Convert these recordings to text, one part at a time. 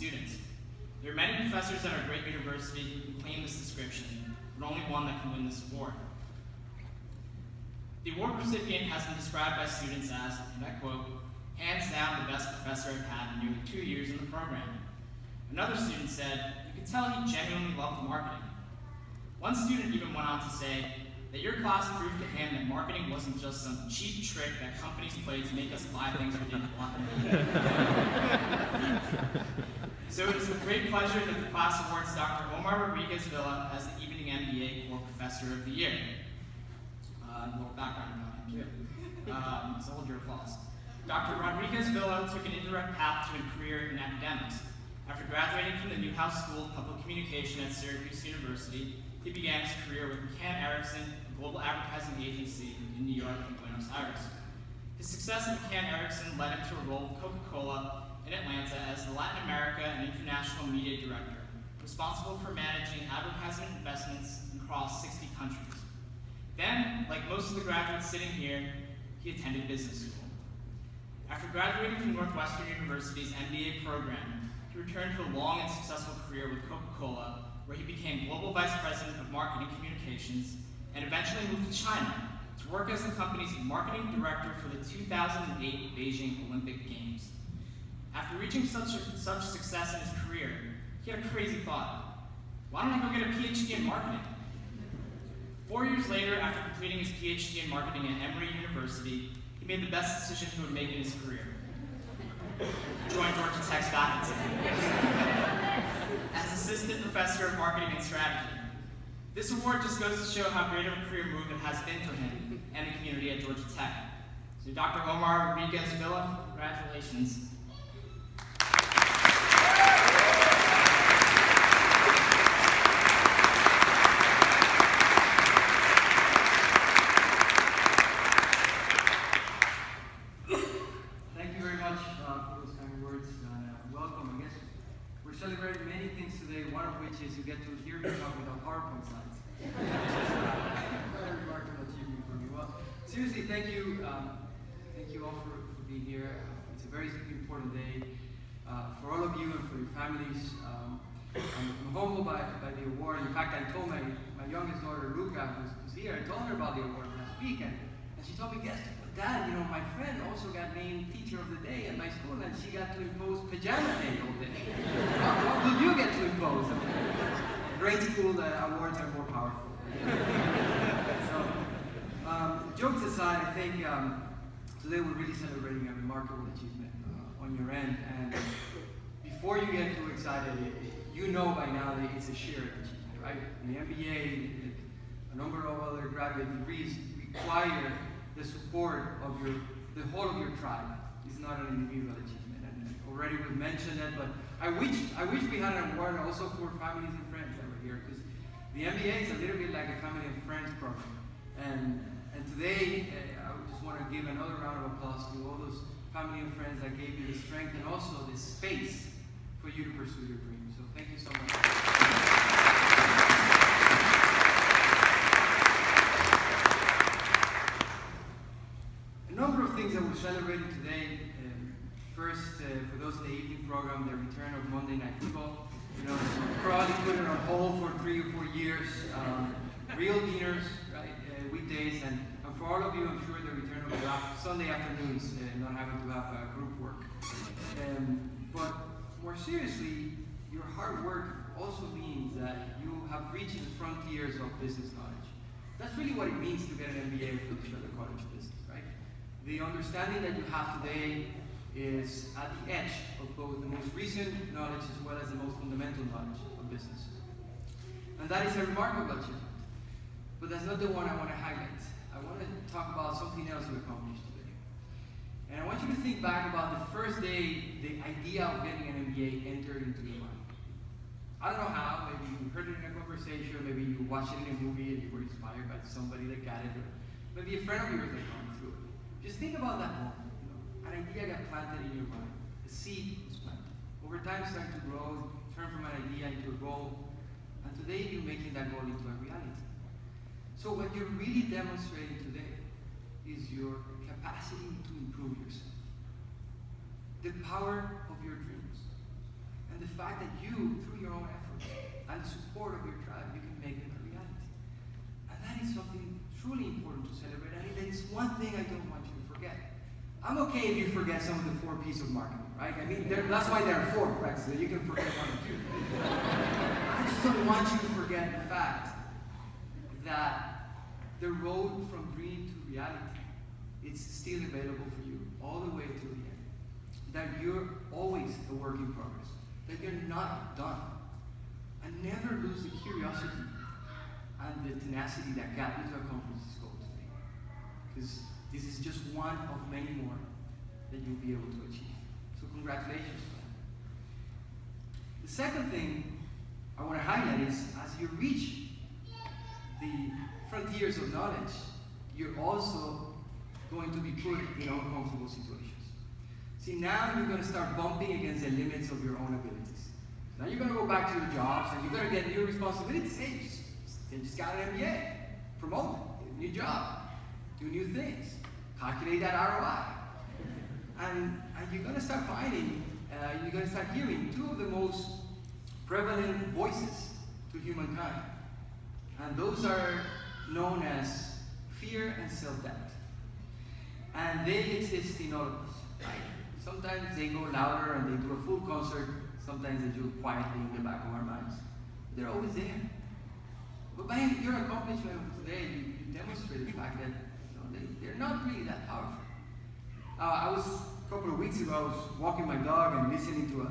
students. There are many professors at our great university who claim this description, but only one that can win this award. The award recipient has been described by students as, and I quote, hands down the best professor I've had in nearly 2 years in the program. Another student said, you could tell he genuinely loved marketing. One student even went on to say that your class proved to him that marketing wasn't just some cheap trick that companies play to make us buy things we didn't want. So it is with great pleasure that the class awards Dr. Omar Rodriguez-Vila as the Evening MBA Core Professor of the Year. A little background about him too. So hold your applause. Dr. Rodriguez-Vila took an indirect path to a career in academics. After graduating from the Newhouse School of Public Communication at Syracuse University, he began his career with McCann, Erickson, a global advertising agency in New York and Buenos Aires. His success at McCann Erickson led him to a role with Coca-Cola in Atlanta as the Latin America and International Media Director, responsible for managing advertising investments across 60 countries. Then, like most of the graduates sitting here, he attended business school. After graduating from Northwestern University's MBA program, he returned to a long and successful career with Coca-Cola, where he became Global Vice President of Marketing Communications and eventually moved to China to work as the company's Marketing Director for the 2008 Beijing Olympic Games. After reaching such success in his career, he had a crazy thought. Why don't I go get a PhD in marketing? 4 years later, after completing his PhD in marketing at Emory University, he made the best decision he would make in his career. He joined Georgia Tech's faculty as Assistant Professor of Marketing and Strategy. This award just goes to show how great of a career move it has been for him and the community at Georgia Tech. So Dr. Omar Rodriguez-Vila, congratulations. We're celebrating many things today, one of which is you get to hear me talk without PowerPoint slides. Quite a remarkable achievement for me. Well, seriously, thank you all for being here. It's a very important day for all of you and for your families. I'm humbled by the award. In fact, I told my youngest daughter, Luca, who's here, I told her about the award last week, and she told me, yes, Dad, you know, my friend also got named Teacher of the Day at my school, and she got to impose Pajama Day all day. What would you get to impose? Great school awards are more powerful. So, jokes aside, I think today we're really celebrating a remarkable achievement on your end. And before you get too excited, you know by now that it's a shared achievement, right? The MBA, a number of other graduate degrees require the support of the whole of your tribe. It's not an individual achievement. And already we've mentioned it, but I wish we had an award also for families and friends that were here, because the MBA is a little bit like a family and friends program. And today, I would just want to give another round of applause to all those family and friends that gave you the strength and also the space for you to pursue your dreams. So thank you so much. A number of things that we're celebrating today. First, for those in the evening program, the return of Monday Night Football. You know, probably put it on hold for 3 or 4 years. Real dinners, right? Weekdays, and for all of you, I'm sure the return of the Sunday afternoons, not having to have group work. But more seriously, your hard work also means that you have reached the frontiers of business knowledge. That's really what it means to get an MBA from the Scheller College of Business, right? The understanding that you have today is at the edge of both the most recent knowledge as well as the most fundamental knowledge of business. And that is a remarkable achievement. But that's not the one I want to highlight. I want to talk about something else we accomplished today. And I want you to think back about the first day the idea of getting an MBA entered into your mind. I don't know how, maybe you heard it in a conversation, or maybe you watched it in a movie and you were inspired by somebody that got it, or maybe a friend of yours that gone through it. Just think about that moment. You know, an idea got planted in your mind. A seed was planted. Over time, started to grow, turn from an idea into a goal, and today you're making that goal into a reality. So what you're really demonstrating today is your capacity to improve yourself. The power of your dreams. And the fact that you, through your own efforts and the support of your tribe, you can make them a reality. And that is something truly important to celebrate. And it is one thing I don't want you to forget. I'm okay if you forget some of the 4 P's of marketing, right? I mean, that's why there are 4, right? So you can forget 1 or 2. I just don't want you to forget the fact that the road from dream to reality is still available for you all the way to the end. That you're always a work in progress. That you're not done. And never lose the curiosity and the tenacity that got you to accomplish this goal today. Because this is just one of many more that you'll be able to achieve. So congratulations for that. The second thing I want to highlight is as you reach the frontiers of knowledge, you're also going to be put in uncomfortable situations. See, now you're going to start bumping against the limits of your own abilities. Now you're going to go back to your jobs and you're going to get new responsibilities. Hey, you just got an MBA, promote, get a new job, do new things, calculate that ROI. And you're going to start finding, you're going to start hearing 2 of the most prevalent voices to humankind. And those are known as fear and self-doubt. And they exist in all of us. Right? Sometimes they go louder and they do a full concert. Sometimes they do quietly in the back of our minds. They're always there. But by your accomplishment of today, you demonstrate the fact that they're not really that powerful. A couple of weeks ago, I was walking my dog and listening to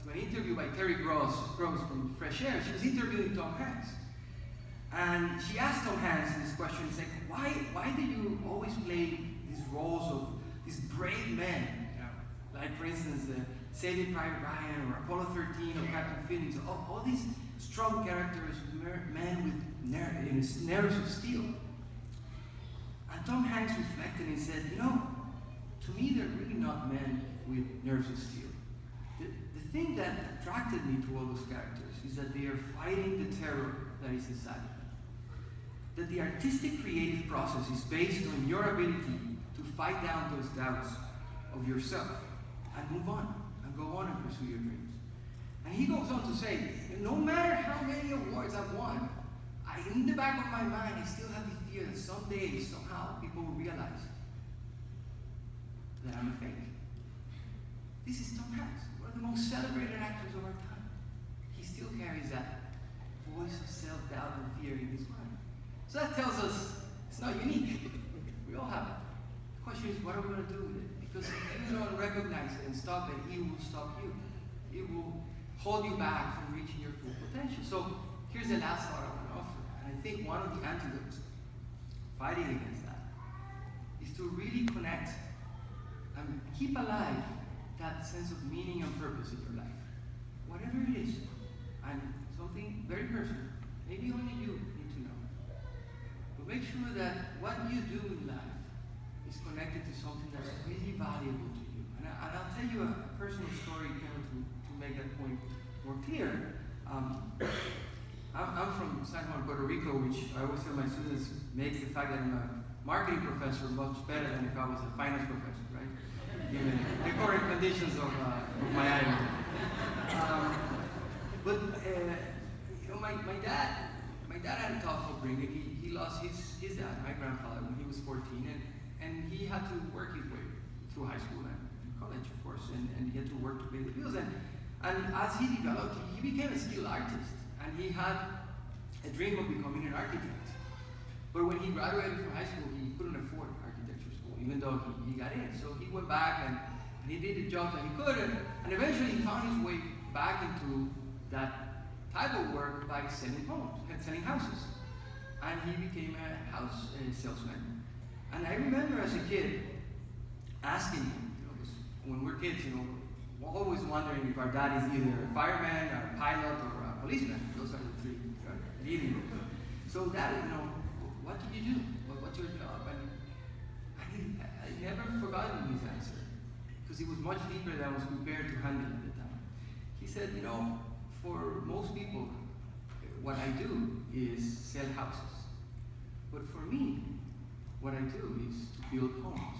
an interview by Terry Gross from Fresh Air. She was interviewing Tom Hanks. And she asked Tom Hanks this question, she's like, why do you always play these roles of these brave men? Like, for instance, Saving Private Ryan or Apollo 13 or Captain Phillips, all these strong characters, men with nerves of steel. And Tom Hanks reflected and said, to me, they're really not men with nerves of steel. The thing that attracted me to all those characters is that they are fighting the terror that is inside of them. That the artistic creative process is based on your ability to fight down those doubts of yourself and move on and go on and pursue your dreams. And he goes on to say, no matter how many awards I've won, in the back of my mind, I still have the fear that someday, somehow, people will realize that I'm a fake. This is Tom Hanks, one of the most celebrated actors of our time. He still carries that voice of self-doubt and fear in his mind. So that tells us it's not unique. We all have it. The question is, what are we going to do with it? Because if you don't recognize it and stop it, it will stop you. It will hold you back from reaching your full potential. So here's the last thought I want to offer. And I think one of the antidotes fighting against that is to really connect and keep alive that sense of meaning and purpose in your life. Whatever it is, and something very personal, maybe only you need to know. But make sure that what you do in life is connected to something that's really valuable to you. And I'll tell you a personal story to make that point more clear. I'm from San Juan, Puerto Rico, which I always tell my students makes the fact that I'm a marketing professor much better than if I was a finance professor, right? Given the current conditions of my island. But my dad had a tough upbringing. He lost his dad, my grandfather, when he was 14, and he had to work his way through high school and college, of course, and he had to work to pay the bills. And as he developed, he became a skilled artist, and he had a dream of becoming an architect. But when he graduated from high school, he couldn't afford architecture school, even though he got in. So he went back and he did the jobs that he could, and eventually he found his way back into that type of work by selling houses. And he became a house salesman. And I remember as a kid asking him, when we're kids, we're always wondering if our dad is either a fireman, or a pilot, or a policeman. Those are the three leading. So Dad, what did you do? What's your job? And I never forgotten his answer, because it was much deeper than I was prepared to handle at the time. He said, for most people, what I do is sell houses. But for me, what I do is to build homes.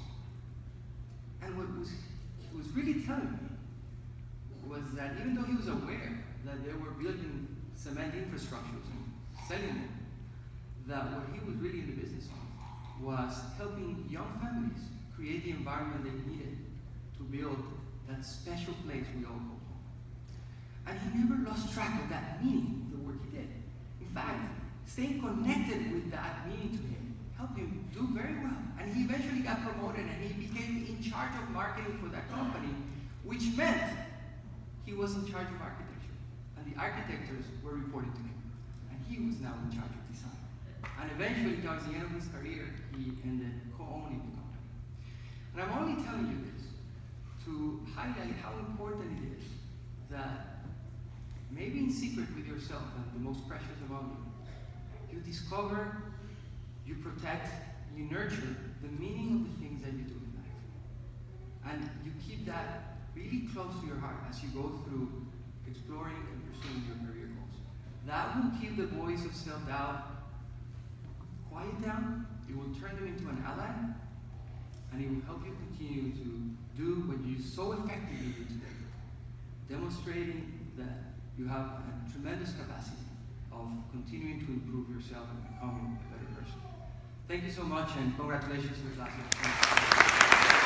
And what was really telling me was that even though he was aware that they were building cement infrastructures and selling them, that what he was really in the business of was helping young families create the environment they needed to build that special place we all call home. And he never lost track of that meaning, the work he did. In fact, staying connected with that meaning to him helped him do very well. And he eventually got promoted and he became in charge of marketing for that company, which meant he was in charge of architecture. And the architects were reporting to him. And he was now in charge of design. And eventually, towards the end of his career, he ended co-owning the company. And I'm only telling you this to highlight how important it is that maybe in secret with yourself and the most precious among you, you discover, you protect, you nurture the meaning of the things that you do in life. And you keep that really close to your heart as you go through exploring and pursuing your career goals. That will keep the voice of self-doubt quiet down, it will turn them into an ally, and it will help you continue to do what you so effectively do today, demonstrating that you have a tremendous capacity of continuing to improve yourself and becoming a better person. Thank you so much, and congratulations to the class.